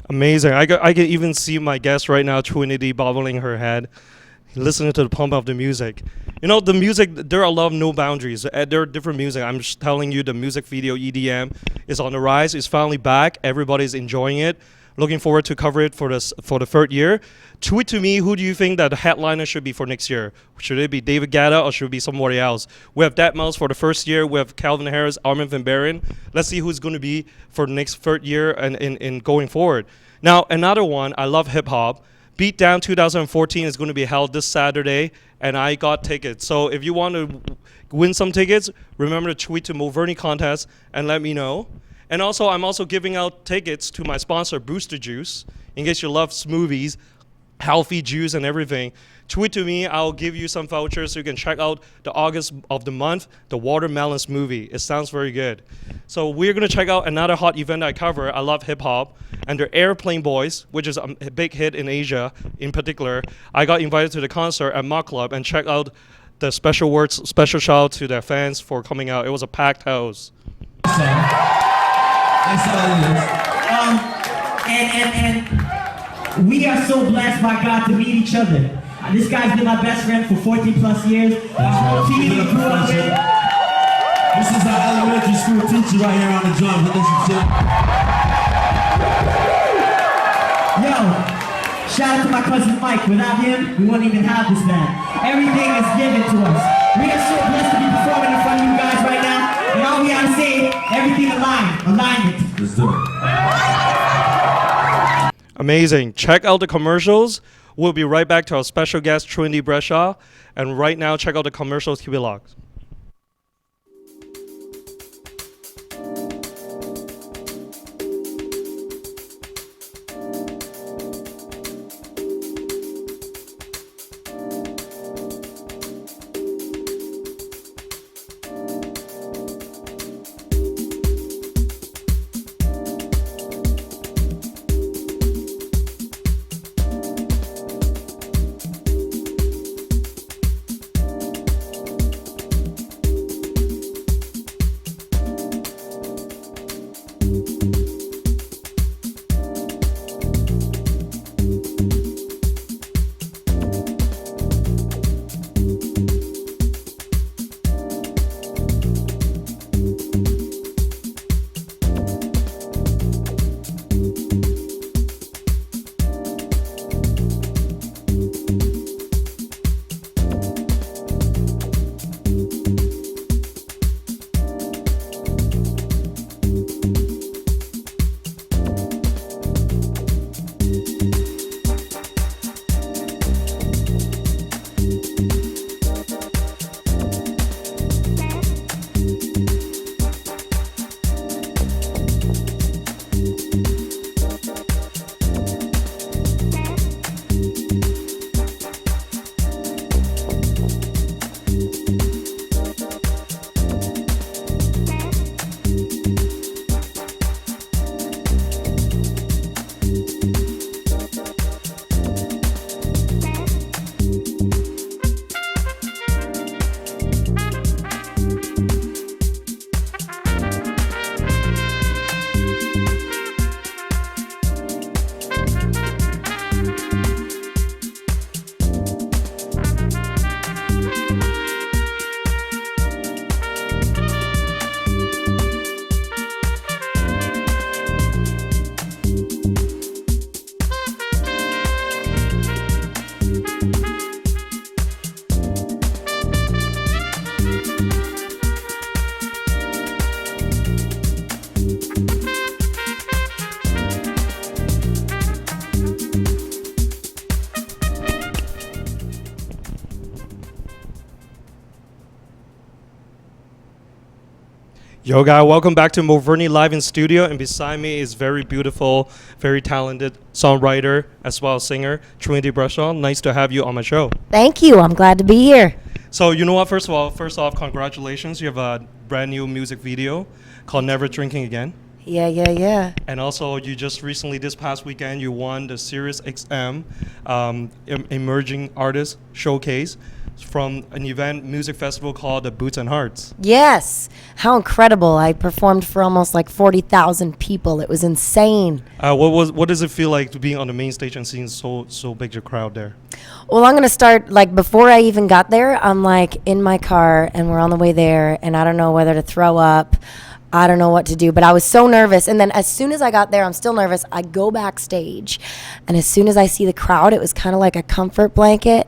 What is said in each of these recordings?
Amazing. I can even see my guest right now, Trinity, bobbling her head, listening to the pump of the music. You know, the music, there are a lot of no boundaries. There are different music. I'm just telling you, the music video EDM is on the rise. It's finally back. Everybody's enjoying it. Looking forward to cover it for the third year. Tweet to me, who do you think that the headliner should be for next year? Should it be David Guetta or should it be somebody else? We have Deadmau5 for the first year. We have Calvin Harris, Armin van Buuren. Let's see who's going to be for the next third year and in going forward. Now, another one, I love hip-hop. Beatdown 2014 is going to be held this Saturday, and I got tickets. So if you want to win some tickets, remember to tweet to MoVernie contest and let me know. And also, I'm also giving out tickets to my sponsor, Booster Juice, in case you love smoothies, healthy juice and everything. Tweet to me. I'll give you some vouchers so you can check out the August of the month, the watermelon smoothie. It sounds very good. So we're going to check out another hot event I cover. I love hip-hop. And the Airplane Boys, which is a big hit in Asia in particular. I got invited to the concert at Mach Club and check out the special shout out to their fans for coming out. It was a packed house. That's all it is. And we are so blessed by God to meet each other. This guy's been my best friend for 14 plus years. This is our elementary school teacher right here on the drums. Yo, shout out to my cousin Mike. Without him, we wouldn't even have this band. Everything is given to us. We are so blessed to be performing in front of you guys right now. And all we gotta say, everything alignment. Let's do it. Amazing. Check out the commercials. We'll be right back to our special guest, Trinity Bradshaw. And right now, check out the commercials. Keep it locked. Yo, guys, welcome back to MoVernie Live in Studio. And beside me is very beautiful, very talented songwriter as well as singer, Trinity Bradshaw. Nice to have you on my show. Thank you. I'm glad to be here. So, you know what? First off, congratulations. You have a brand new music video called Never Drinking Again. Yeah. And also, you just recently, this past weekend, you won the Sirius XM Emerging Artist Showcase. from an event music festival called the Boots and Hearts. Yes. How incredible. I performed for almost like 40,000 people. It was insane. What does it feel like to be on the main stage and seeing so big a crowd there? Well, I'm going to start, like, before I even got there, I'm, like, in my car, and we're on the way there, and I don't know whether to throw up. I don't know what to do, but I was so nervous. And then as soon as I got there, I'm still nervous. I go backstage, and as soon as I see the crowd, it was kind of like a comfort blanket,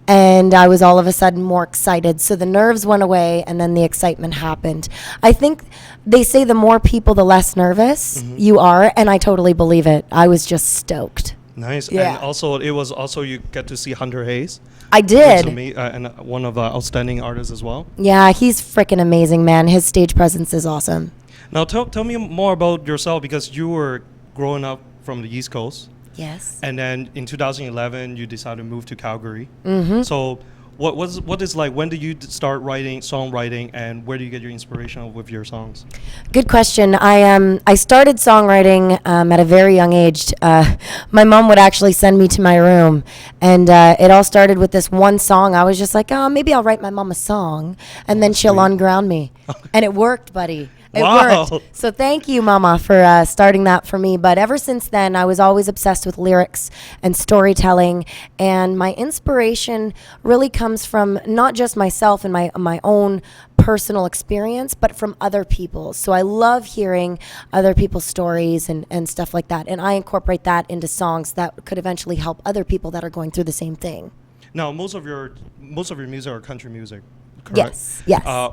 and I was all of a sudden more excited. So the nerves went away, and then the excitement happened. I think they say the more people, the less nervous you are, and I totally believe it. I was just stoked. Nice. Yeah. And also, it was also you get to see Hunter Hayes. I did. And one of the outstanding artists as well. Yeah, he's freaking amazing, man. His stage presence is awesome. Now, tell me more about yourself, because you were growing up from the East Coast. Yes. And then in 2011, you decided to move to Calgary. Mm-hmm. So what is like, when did you start songwriting, and where do you get your inspiration with your songs? Good question. I started songwriting at a very young age. My mom would actually send me to my room, and it all started with this one song. I was just like, oh, maybe I'll write my mom a song, and then she'll unground me. And it worked, buddy. It Wow. worked. So thank you, Mama, for starting that for me. But ever since then, I was always obsessed with lyrics and storytelling. And my inspiration really comes from not just myself and my own personal experience, but from other people. So I love hearing other people's stories and stuff like that. And I incorporate that into songs that could eventually help other people that are going through the same thing. Now, most of your music are country music, correct? Yes, yes.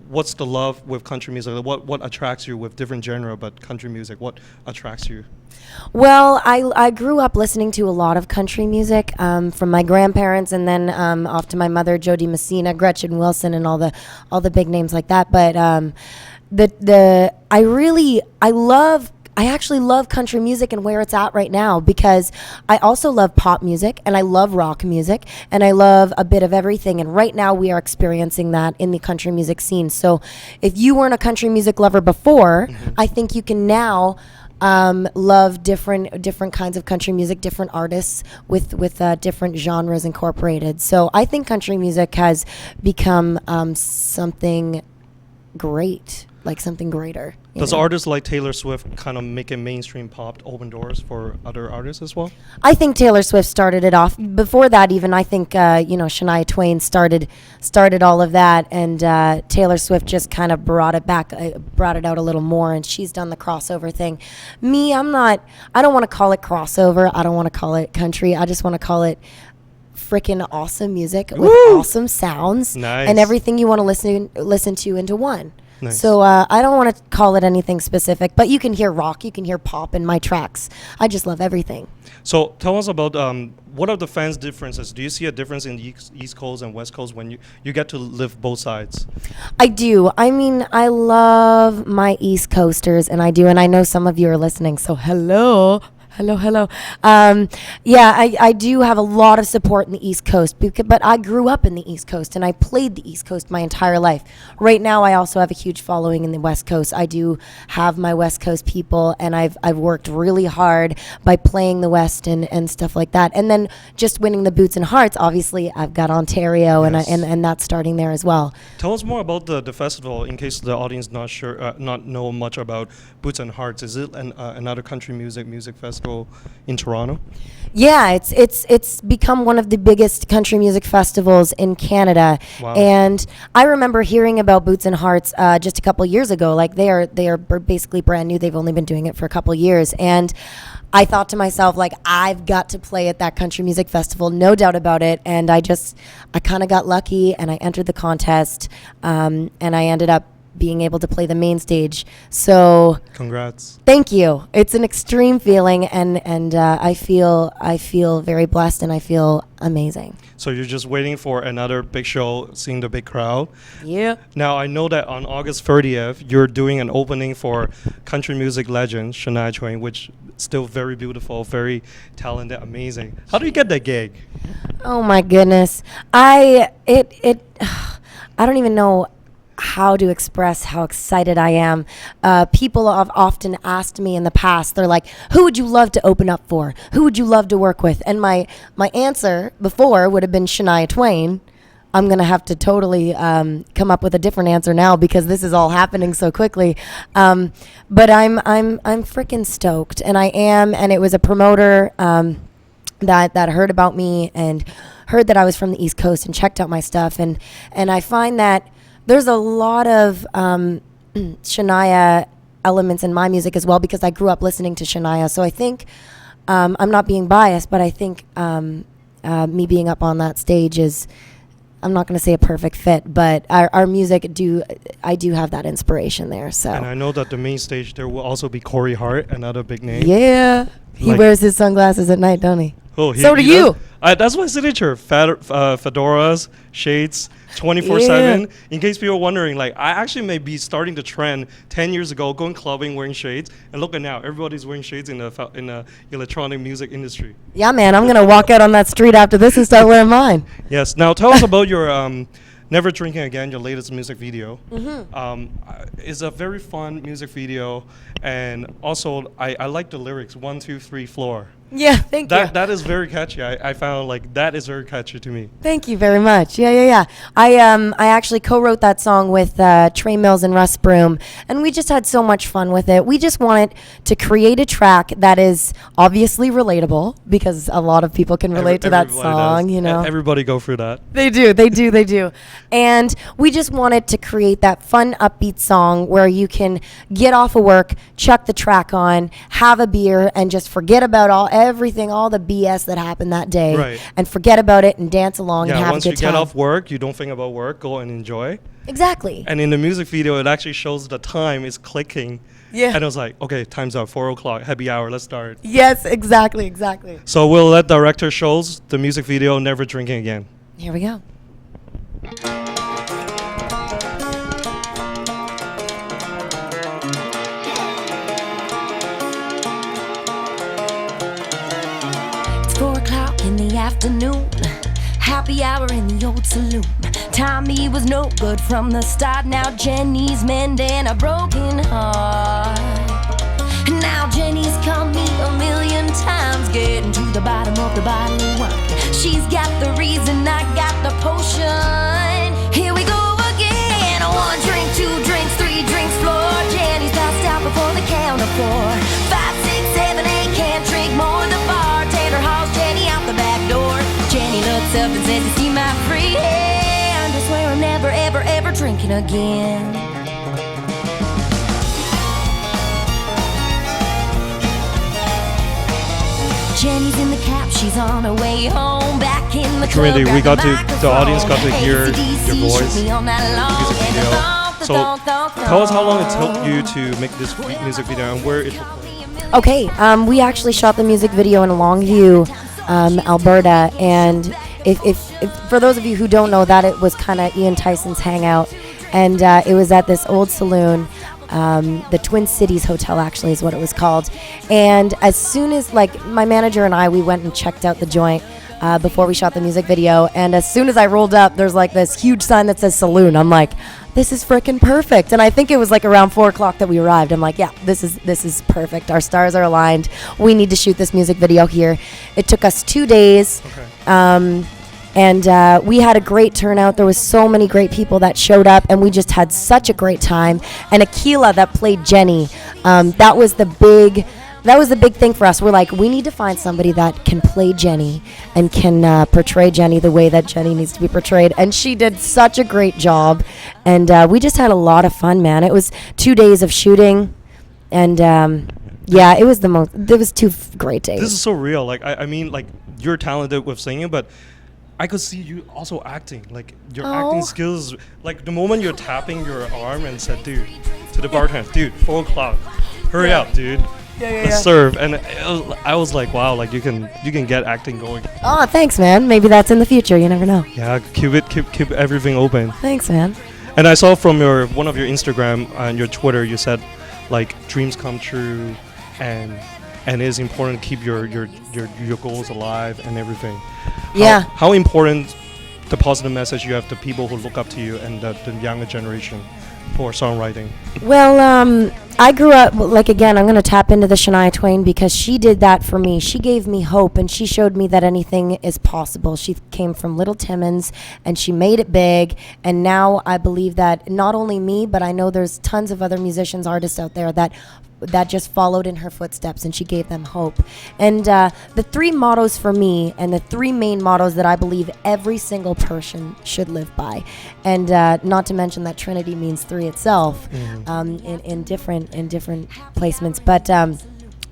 What's the love with country music? What attracts you with different genre, but country music? What attracts you? Well, I grew up listening to a lot of country music from my grandparents, and then off to my mother, Jody Messina, Gretchen Wilson, and all the big names like that. But I actually love country music and where it's at right now, because I also love pop music, and I love rock music, and I love a bit of everything. And right now we are experiencing that in the country music scene. So if you weren't a country music lover before, I think you can now love different kinds of country music, different artists with different genres incorporated. So I think country music has become something great, like something greater. Does artists like Taylor Swift kind of make it mainstream pop, open doors for other artists as well? I think Taylor Swift started it off. Before that, even, I think Shania Twain started all of that, and Taylor Swift just kind of brought it out a little more, and she's done the crossover thing. Me, I don't want to call it crossover. I don't want to call it country. I just want to call it freaking awesome music with awesome sounds. Nice. And everything you want to listen to into one. Nice. So I don't want to call it anything specific, but you can hear rock, you can hear pop in my tracks. I just love everything. So tell us about what are the fans' differences? Do you see a difference in the East Coast and West Coast when you get to live both sides? I do. I mean, I love my East Coasters, and I know some of you are listening, so hello. Hello. I do have a lot of support in the East Coast, but I grew up in the East Coast, and I played the East Coast my entire life. Right now, I also have a huge following in the West Coast. I do have my West Coast people, and I've worked really hard by playing the West and stuff like that. And then just winning the Boots and Hearts, obviously, I've got Ontario, Yes. and that's starting there as well. Tell us more about the festival, in case the audience not know much about Boots and Hearts. Is it another country music festival in Toronto? Yeah, it's become one of the biggest country music festivals in Canada. Wow. And I remember hearing about Boots and Hearts just a couple years ago. Like they are basically brand new. They've only been doing it for a couple years, and I thought to myself, like, I've got to play at that country music festival, no doubt about it. And I kind of got lucky, and I entered the contest, and I ended up being able to play the main stage. So Congrats. thank you. It's an extreme feeling, and I feel very blessed, and I feel amazing. So you're just waiting for another big show, seeing the big crowd. Yeah. Now, I know that on August 30th, you're doing an opening for country music legend Shania Twain, which is still very beautiful, very talented, amazing. How do you get that gig? Oh my goodness. I don't even know how to express how excited I am. People have often asked me in the past, they're like, who would you love to open up for? Who would you love to work with? And my answer before would have been Shania Twain. I'm gonna have to totally come up with a different answer now because this is all happening so quickly. But I'm freaking stoked, and I am. And it was a promoter that heard about me and heard that I was from the East Coast and checked out my stuff, and I find that there's a lot of Shania elements in my music as well because I grew up listening to Shania. So I think I'm not being biased, but I think me being up on that stage is, I'm not going to say a perfect fit, but our music I do have that inspiration there. So. And I know that the main stage there will also be Corey Hart, another big name. Yeah, he wears his sunglasses at night, don't he? Oh, so do you. That's my signature. Fedoras, shades, 24/7. In case people are wondering, like, I actually may be starting the trend 10 years ago, going clubbing wearing shades, and look at now, everybody's wearing shades in the electronic music industry. Yeah, man, I'm gonna walk out on that street after this and start wearing mine. Yes. Now tell us about your Never Drinking Again, your latest music video. It's a very fun music video, and also I like the lyrics, 1, 2, 3, floor. Yeah, thank you. That is very catchy. I found like that is very catchy to me. Thank you very much. Yeah. I actually co-wrote that song with Trey Mills and Russ Broom, and we just had so much fun with it. We just wanted to create a track that is obviously relatable because a lot of people can relate to that song. Does. You know, everybody go through that. They do. And we just wanted to create that fun, upbeat song where you can get off of work, chuck the track on, have a beer, and just forget about everything, all the BS that happened that day, right, and forget about it and dance along and have a good time. Once you get off work, you don't think about work, go and enjoy. Exactly. And in the music video, it actually shows the time is clicking. Yeah. And I was like, okay, time's up, 4 o'clock, happy hour, let's start. Yes, exactly. So we'll let director shows the music video, Never Drinking Again. Here we go. Afternoon, happy hour in the old saloon. Tommy was no good from the start. Now Jenny's mending a broken heart. Now Jenny's called me a million times, getting to the bottom of the bottle of wine. She's got the reason, I got the potion. Here we go again. 1 drink, 2 drinks, 3 drinks, floor. Jenny's passed out before the count of 4. 5, 6, 7, 8, can't drink more. The bartender hauls Jenny out the back door. Jenny looks up and says, "You see my free hand? I swear I'm never, ever, ever drinking again." Jenny's in the cab, she's on her way home. Back in the club, the audience got to hear your voice, music video. So tell us how long it took you to make this music video and where it's recorded. Okay, we actually shot the music video in Longview, Alberta, and if for those of you who don't know that, it was kind of Ian Tyson's hangout, and it was at this old saloon, the Twin Cities Hotel actually is what it was called. And as soon as, like, my manager and I, we went and checked out the joint before we shot the music video, and as soon as I rolled up, there's like this huge sign that says saloon. I'm like, this is freaking perfect. And I think it was like around 4 o'clock that we arrived. I'm like, yeah, this is perfect. Our stars are aligned. We need to shoot this music video here. It took us 2 days. Okay. And we had a great turnout. There was so many great people that showed up, and we just had such a great time. And Aquila that played Jenny, that was the big thing for us. We're like, we need to find somebody that can play Jenny and can portray Jenny the way that Jenny needs to be portrayed. And she did such a great job. And we just had a lot of fun, man. It was 2 days of shooting, and yeah, it was two great days. This is so real. Like, I mean, like, you're talented with singing, but I could see you also acting. Like, your acting skills, like the moment you're tapping your arm and said, dude, to the bartender, dude, 4 o'clock, hurry up, dude. Let's serve. And I was like, wow, like you can get acting going. Oh, thanks, man. Maybe that's in the future. You never know. Yeah, keep everything open. Thanks, man. And I saw from one of your Instagram and your Twitter, you said like dreams come true, and it's important to keep your goals alive and everything. Yeah. How important the positive message you have to people who look up to you and the younger generation for songwriting? Well, I grew up, like, again, I'm going to tap into the Shania Twain because she did that for me. She gave me hope, and she showed me that anything is possible. She came from Little Timmins, and she made it big, and now I believe that not only me, but I know there's tons of other musicians, artists out there that just followed in her footsteps, and she gave them hope. And the three mottos for me, and the three main mottos that I believe every single person should live by, and not to mention that Trinity means three itself, in different placements, but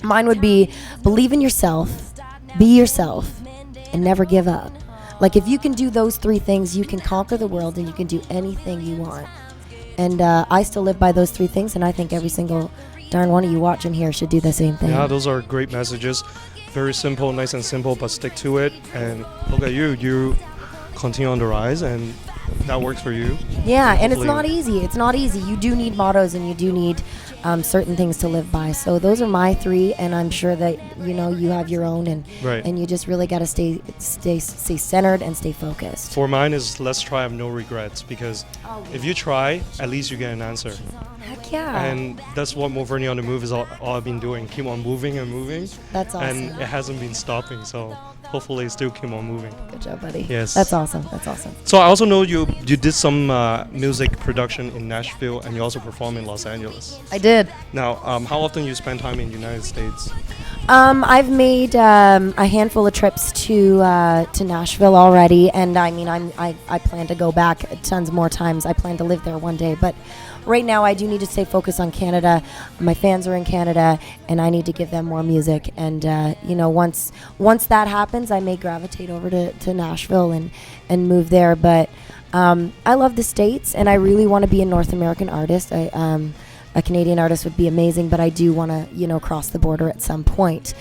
mine would be: believe in yourself, be yourself, and never give up. Like, if you can do those three things, you can conquer the world, and you can do anything you want. And I still live by those three things, and I think every single darn one of you watching here should do the same thing. Yeah, those are great messages. Very simple, nice and simple, but stick to it. And look at you. You continue on the rise, and that works for you. Yeah, and it's Hopefully- not easy. It's not easy. You do need mottos, and you do need certain things to live by. So those are my three, and I'm sure that you have your own, and Right. and you just really got to stay centered and stay focused. For mine is let's try, have no regrets, because if you try, at least you get an answer. Heck yeah. And that's what MoVernie on the Move is all I've been doing. Keep on moving and moving. That's awesome. And it hasn't been stopping, so hopefully it still keep on moving. Good job, buddy. Yes. That's awesome. That's awesome. So I also know you did some music production in Nashville, and you also perform in Los Angeles. I did. Now, how often you spend time in the United States? I've made a handful of trips to Nashville already, and I mean, I plan to go back tons more times. I plan to live there one day, but right now I do need to stay focused on Canada. My fans are in Canada, and I need to give them more music. And once that happens, I may gravitate over to Nashville and move there. But I love the States, and I really want to be a North American artist. A Canadian artist would be amazing, but I do want to, cross the border at some point.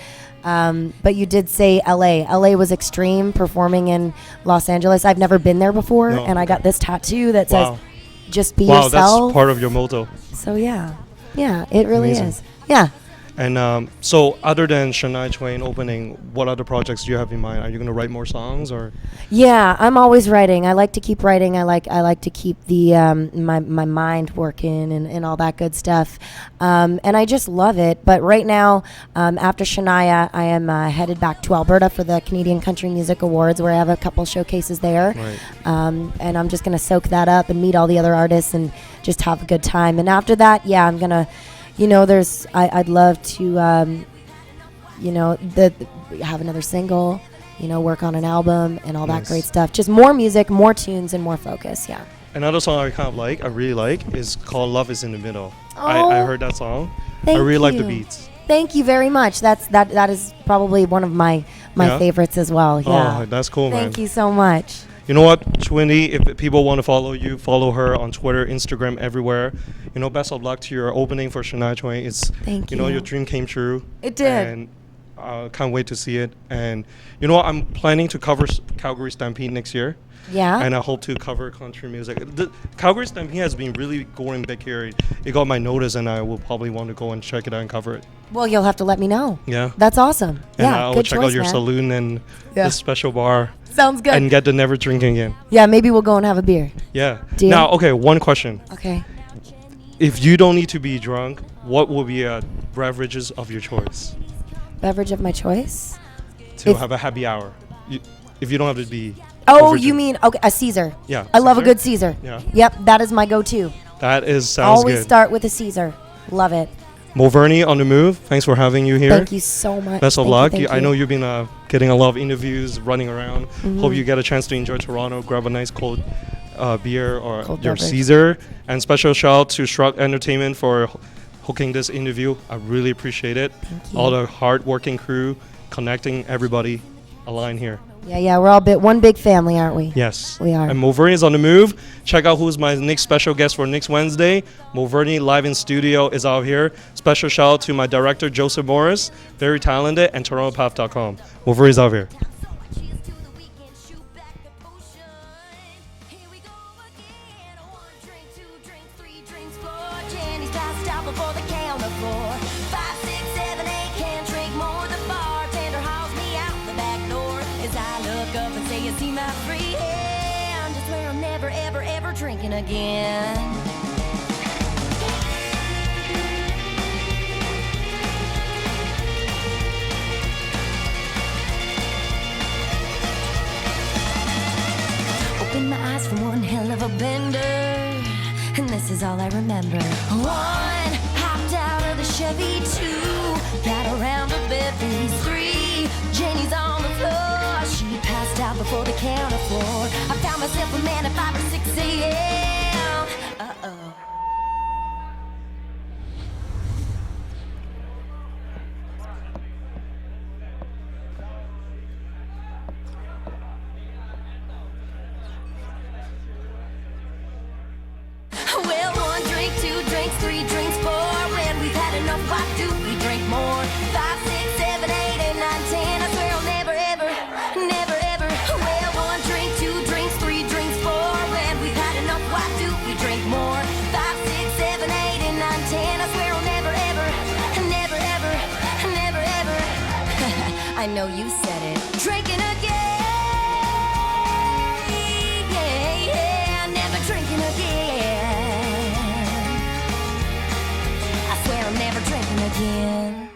But you did say LA. LA was extreme, performing in Los Angeles. I've never been there before, No. and I got this tattoo that Wow. says, just be Wow, yourself. that's part of your motto. So yeah, it really Amazing. is. Yeah. And so other than Shania Twain opening, what other projects do you have in mind? Are you going to write more songs, or? Yeah, I'm always writing. I like to keep writing. I like to keep the my mind working and all that good stuff. And I just love it. But right now, after Shania, I am headed back to Alberta for the Canadian Country Music Awards, where I have a couple showcases there. Right. And I'm just gonna soak that up and meet all the other artists and just have a good time. And after that, yeah, I'm gonna. I'd love to, have another single, work on an album and all that Nice. great stuff. Just more music, more tunes, and more focus. Yeah. Another song I really like, is called Love Is in the Middle. Oh, I heard that song. I thank really like the you. beats. Thank you very much. That is probably one of my Yeah? favorites as well. Yeah. Oh, that's cool, man. Thank you so much. You know what, Trinity, if people want to follow you, follow her on Twitter, Instagram, everywhere. Best of luck to your opening for Shania Twain. It's, Thank your you. dream came true. It did. And can't wait to see it. And you know what, I'm planning to cover Calgary Stampede next year. Yeah. And I hope to cover country music. The Calgary Stampede has been really going big here. It got my notice, and I will probably want to go and check it out and cover it. Well, you'll have to let me know. Yeah. That's awesome. And yeah. I will Good check choice, out your man. saloon and Yeah. the special bar. Sounds good. And get to never drink again. Yeah. Maybe we'll go and have a beer. Yeah. Deal. Now, okay, one question. Okay. If you don't need to be drunk, what will be beverages of your choice Beverage of my choice. to If- have a happy hour? If you don't have to be. Oh, overdue. you mean a Caesar? Yeah. I love a Caesar? good Caesar. Yeah. Yep, that is my go-to. That sounds Always good. start with a Caesar. Love it. MoVernie on the Move. Thanks for having you here. Thank you so much. Best of Thank you, luck. thank I know you've been getting a lot of interviews, running around. Mm-hmm. Hope you get a chance to enjoy Toronto. Grab a nice cold beer or Cold your beverage. Caesar. And special shout out to Shrug Entertainment for hooking this interview. I really appreciate it. Thank you. All the hard-working crew, connecting everybody aligned here. Yeah, we're all one big family, aren't we? Yes. We are. And MoVernie is on the move. Check out who's my next special guest for next Wednesday. MoVernie live in studio is out here. Special shout out to my director, Joseph Morris. Very talented. And TorontoPath.com. MoVernie is out here. Cheers to the weekend, shoot back the potion. Here we go again. 1 drink, 2 drinks, 3 drinks, 4. Jenny's passed out before the count of 4. 5, 6, 7, 8, can't drink more. The bartender hauls me out the back door. As I look up and say, you see my free hand. I swear I'm never, ever, ever drinking again. this is all I remember. 1, hopped out of the Chevy. 2, got around a Bentley. 3, Jenny's on the floor. She passed out before the count of 4. I found myself a man at 5 or 6 a.m. Uh-oh. Well, 1 drink, 2 drinks, 3 drinks, 4. When we've had enough, why do we drink more? 5, 6, 7, 8, 8, 9, 10. I swear I'll never, ever, never, ever. Well, 1 drink, 2 drinks, 3 drinks, 4. When we've had enough, why do we drink more? 5, 6, 7, 8, 8, 9, 10. I swear I'll never, ever, never, ever, never, ever. I know you said it. Drinking again. Yeah, yeah. Never drinking again. I swear I'm never drinking again.